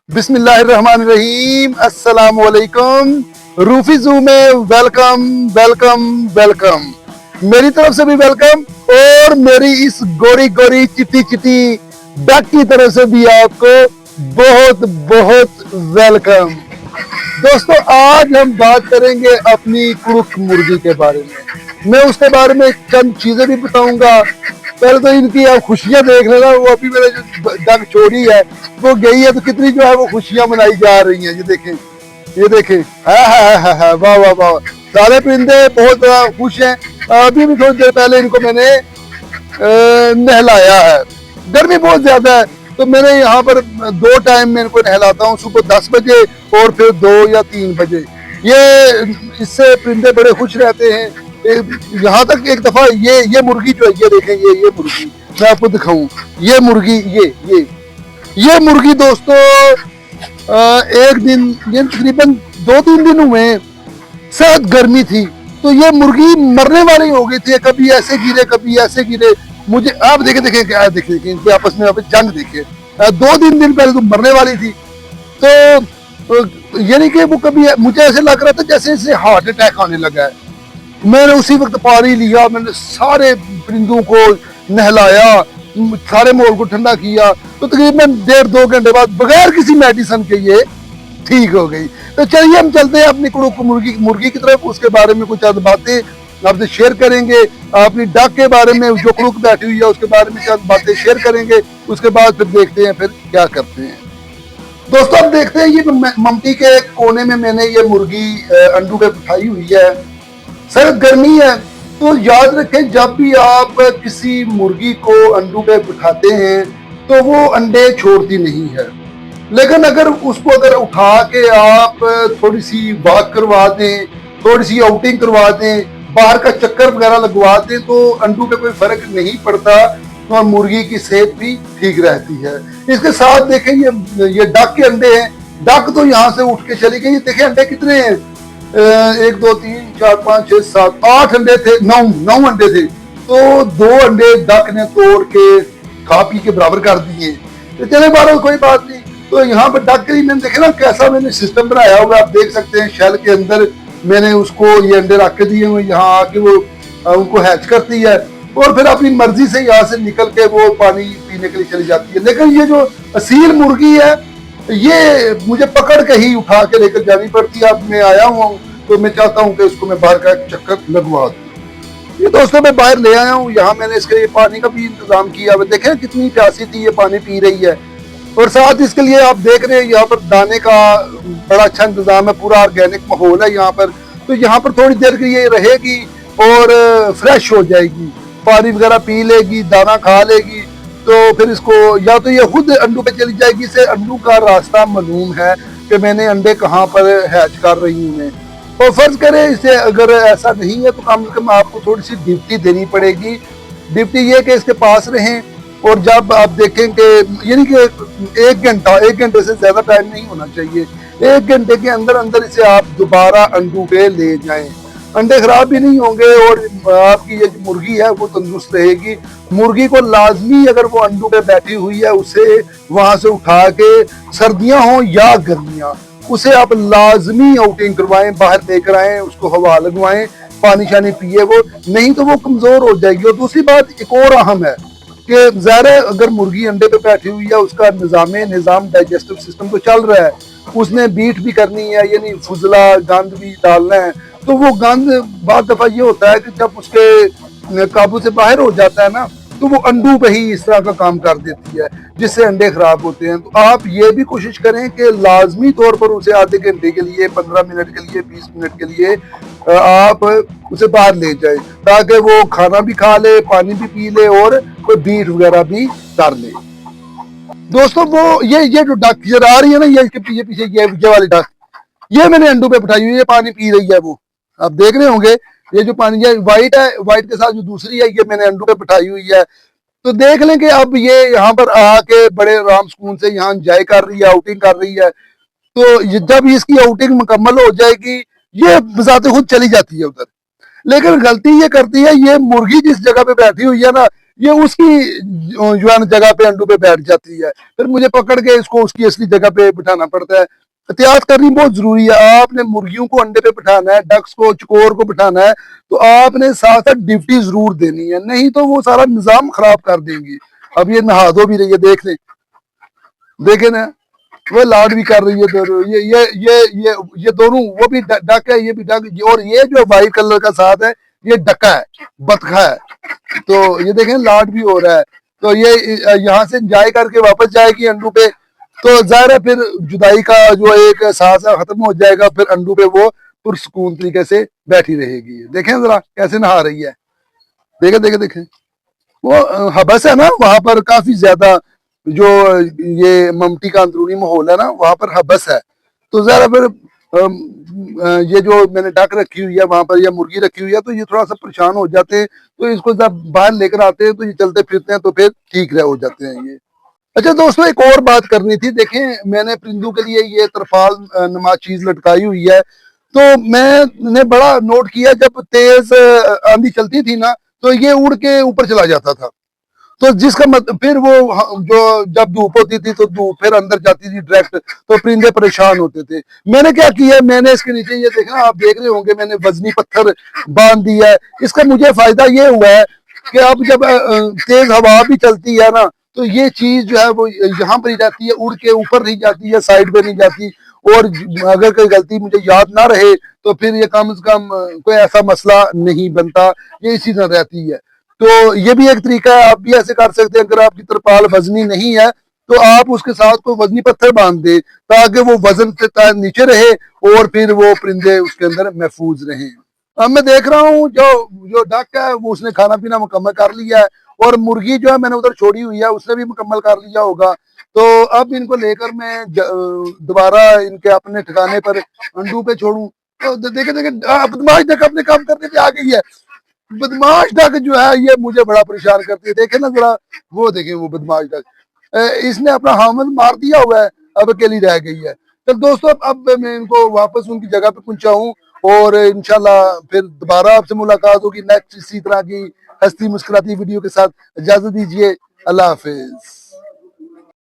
बिस्मिल्लाहिर्रहमानिर्रहीम। अस्सलाम वालेकुम। रूफी जू में वेलकम वेलकम वेलकम। मेरी तरफ से भी वेलकम और मेरी इस गोरी गोरी चिट्टी चिट्टी डक की तरफ से भी आपको बहुत बहुत वेलकम। दोस्तों, आज हम बात करेंगे अपनी कुड़ुक मुर्गी के बारे में। मैं उसके बारे में चंद चीजें भी बताऊंगा। पहले तो इनकी आप खुशियां देख लेना। वो अभी मेरे जो डक छोड़ी है वो गई है तो कितनी जो है वो खुशियां मनाई जा रही हैं। ये देखें, ये देखें, वाह वाह वाह। सारे परिंदे बहुत खुश हैं। अभी भी थोड़ी देर पहले इनको मैंने नहलाया है। गर्मी बहुत ज्यादा है तो मैंने यहाँ पर 2 टाइम में इनको नहलाता हूँ, सुबह 10 बजे और फिर 2 या 3 बजे। ये इससे परिंदे बड़े खुश रहते हैं। यहाँ तक एक दफा ये मुर्गी जो है, ये देखें, ये मुर्गी मैं आपको दिखाऊं। ये मुर्गी, ये मुर्गी दोस्तों, एक दिन, ये तकरीबन 2-3 दिन हुए, सख्त गर्मी थी तो ये मुर्गी मरने वाली हो गई थी। कभी ऐसे गिरे कभी ऐसे गिरे। मुझे आप देखे क्या देखे इनके आपस में जंग देखे। 2-3 दिन पहले तो मरने वाली थी। तो यानी कि वो कभी, मुझे ऐसे लग रहा था जैसे इसे हार्ट अटैक आने लगा है। मैंने उसी वक्त पानी लिया, मैंने सारे परिंदों को नहलाया, सारे माहौल को ठंडा किया। तो तकरीबन 1.5-2 घंटे बाद बगैर किसी मेडिसिन के ये ठीक हो गई। तो चलिए हम चलते हैं अपनी कुड़ुक मुर्गी की तरफ। उसके बारे में कुछ बातें आपसे शेयर करेंगे। अपनी डक के बारे में, जो कुड़ुक बैठी हुई है उसके बारे में चंद बातें शेयर करेंगे। उसके बाद फिर देखते हैं फिर क्या करते हैं। दोस्तों, अब देखते हैं, ये ममटी के कोने में मैंने ये मुर्गी अंडों पे बिठाई हुई है। सख्त गर्मी है तो याद रखें, जब भी आप किसी मुर्गी को अंडों पे बिठाते हैं तो वो अंडे छोड़ती नहीं है। लेकिन अगर उसको उठा के आप थोड़ी सी वॉक करवा दें, थोड़ी सी आउटिंग करवा दें, बाहर का चक्कर वगैरह लगवा दें तो अंडों पे कोई फर्क नहीं पड़ता और मुर्गी की सेहत भी ठीक रहती है। इसके साथ देखें, ये डक के अंडे हैं। डक तो यहाँ से उठ के चली गई। देखें अंडे कितने हैं, 1 2 3 4 5 6 7 8 अंडे थे, 9 अंडे थे। तो 2 अंडे डक ने तोड़ के खा पी के बराबर कर दिए। तो चले बारह, कोई बात नहीं। तो यहाँ पर डक के लिए मैंने देखे ना कैसा मैंने सिस्टम बनाया हुआ, आप देख सकते हैं। शेल के अंदर मैंने उसको ये अंडे रख के दिए हुए, यहाँ आके वो उनको हैच करती है और फिर अपनी मर्जी से यहाँ से निकल के वो पानी पीने के लिए चली जाती है। लेकिन ये जो असील मुर्गी है, ये मुझे पकड़ के ही उठा के लेकर जानी पड़ती है। अब मैं आया हुआ हूँ तो मैं चाहता हूँ कि उसको मैं बाहर का एक चक्कर लगवा दूँ। ये दोस्तों मैं बाहर ले आया हूँ। यहाँ मैंने इसके लिए पानी का भी इंतजाम किया। देखें कितनी प्यासी थी, ये पानी पी रही है। और साथ इसके लिए आप देख रहे हैं यहाँ पर दाने का बड़ा अच्छा इंतजाम है, पूरा ऑर्गेनिक माहौल है यहाँ पर। तो यहाँ पर थोड़ी देर के लिए रहेगी और फ्रेश हो जाएगी, पानी वगैरह पी लेगी, दाना खा लेगी। तो फिर इसको या तो ये खुद अंडों पे चली जाएगी। इसे अंडों का रास्ता मालूम है कि मैंने अंडे कहाँ पर हैच कर रही हूँ मैं। और फर्ज करें इसे अगर ऐसा नहीं है तो कम से कम आपको थोड़ी सी ड्यूटी देनी पड़ेगी। ड्यूटी ये कि इसके पास रहें और जब आप देखें कि यानी कि 1 घंटे से ज्यादा टाइम नहीं होना चाहिए, 1 घंटे के अंदर अंदर इसे आप दोबारा अंडों पे ले जाएं। अंडे खराब भी नहीं होंगे और आपकी ये मुर्गी है वो तंदुरुस्त रहेगी। मुर्गी को लाजमी, अगर वो अंडों पे बैठी हुई है, उसे वहां से उठा के, सर्दियां हो या गर्मियां, उसे आप लाजमी आउटिंग करवाएं, बाहर लेकर आएं, उसको हवा लगवाएं, पानी शानी पिए वो, नहीं तो वो कमजोर हो जाएगी। और दूसरी बात एक और अहम है कि ज़ाहिर है अगर मुर्गी अंडे पे बैठी हुई है, उसका निज़ाम डाइजेस्टिव सिस्टम तो चल रहा है, उसने बीट भी करनी है, यानी फुजला गंद भी डालना है। तो वो गंद बहुत दफा ये होता है कि जब उसके काबू से बाहर हो जाता है ना, तो वो अंडों पे ही इस तरह का काम कर देती है जिससे अंडे खराब होते हैं। तो आप ये भी कोशिश करें कि लाजमी तौर पर उसे आधे घंटे के लिए, 15 मिनट के लिए, 20 मिनट के लिए आप उसे बाहर ले जाए ताकि वो खाना भी खा ले, पानी भी पी ले और कोई बीट वगैरह भी कर ले। दोस्तों, वो ये जो डक नजर आ रही है ना, ये इसके पीछे पीछे ये वाली डक, ये मैंने अंडों पे बिठाई हुई है, पानी पी रही है। वो आप देख रहे होंगे, ये जो पानी है व्हाइट है, व्हाइट के साथ जो दूसरी है ये मैंने अंडों पे बिठाई हुई है। तो देख लें कि अब ये यहाँ पर आके बड़े आराम सुकून से यहाँ एंजॉय कर रही है, आउटिंग कर रही है। तो जब इसकी आउटिंग मुकम्मल हो जाएगी, ये बजाते खुद चली जाती है उधर। लेकिन गलती ये करती है, ये मुर्गी जिस जगह पे बैठी हुई है ना, ये उसकी जो है ना जगह पे अंडों पे बैठ जाती है, फिर मुझे पकड़ के इसको उसकी असली जगह पे बिठाना पड़ता है। एहतियात करनी बहुत जरूरी है। आपने मुर्गियों को अंडे पे बिठाना है, डक्स को, चकोर को बिठाना है, तो आपने साथ साथ ड्यूटी जरूर देनी है, नहीं तो वो सारा निजाम खराब कर देंगी। अब ये नहा धो भी रही है, देख ले, देखे ना, वो लाड भी कर रही है दोनों, ये दोनों, वो भी डक है, ये भी डक, और ये जो वाइट कलर का साथ है ये डका है, बतखा है। तो ये देखें लाड भी हो रहा है। तो ये यहाँ से इंजॉय करके वापस जाएगी अंडू पे, तो जाहिर है फिर जुदाई का जो एक एहसास है खत्म हो जाएगा, फिर अंडू पे वो पुरसकून तरीके से बैठी रहेगी। देखें जरा कैसे नहा रही है, देखे देखे देखें। वो हबस है ना वहां पर, काफी ज्यादा जो ये ममटी का अंदरूनी माहौल है ना, वहां पर हबस है। तो जरा फिर ये जो मैंने डक रखी हुई है वहां पर, या मुर्गी रखी हुई है, तो ये थोड़ा सा परेशान हो जाते हैं, तो इसको जब बाहर लेकर आते हैं तो ये चलते फिरते हैं, तो फिर ठीक रह हो जाते हैं ये। अच्छा दोस्तों, एक और बात करनी थी। देखें मैंने परिंदों के लिए ये तरपाल नुमा चीज लटकाई हुई है, तो मैंने बड़ा नोट किया, जब तेज आंधी चलती थी ना, तो ये उड़ के ऊपर चला जाता था। तो जिसका फिर वो जो जब धूप होती थी तो धूप फिर अंदर जाती थी डायरेक्ट, तो परिंदे परेशान होते थे। मैंने क्या किया, मैंने इसके नीचे ये देखा, आप देख रहे होंगे, मैंने वजनी पत्थर बांध दिया है। इसका मुझे फायदा ये हुआ है कि अब जब तेज हवा भी चलती है ना, तो ये चीज जो है वो यहाँ पर ही रहती है, उड़ के ऊपर नहीं जाती है, साइड पे नहीं जाती। और अगर कोई गलती मुझे याद ना रहे तो फिर ये कम से कम कोई ऐसा मसला नहीं बनता, ये इसी तरह रहती है। तो ये भी एक तरीका है, आप भी ऐसे कर सकते हैं। अगर आपकी तरपाल वजनी नहीं है तो आप उसके साथ कोई वजनी पत्थर बांध दे, ताकि वो वजन से नीचे रहे और फिर वो परिंदे उसके अंदर महफूज रहें। अब मैं देख रहा हूँ जो जो डक है वो उसने खाना पीना मुकम्मल कर लिया है, और मुर्गी जो है मैंने उधर छोड़ी हुई है उसने भी मुकम्मल कर लिया होगा। तो अब इनको लेकर मैं दोबारा इनके अपने ठिकाने पर अंडू पे छोड़ू। तो देखे देखे बदमाश डक अपने काम करने पे आ गई है। बदमाश डक जो है ये मुझे बड़ा परेशान करती है, देखे ना जरा, वो देखे वो बदमाश डक, इसने अपना हामद मार दिया हुआ है, अब अकेली रह गई है। तो दोस्तों अब मैं इनको वापस उनकी जगह पे पहुंचाऊं, और इंशाल्लाह फिर दोबारा आपसे मुलाकात होगी नेक्स्ट इसी तरह की हंसती मुस्कुराती वीडियो के साथ। इजाजत दीजिए, अल्लाह हाफिज।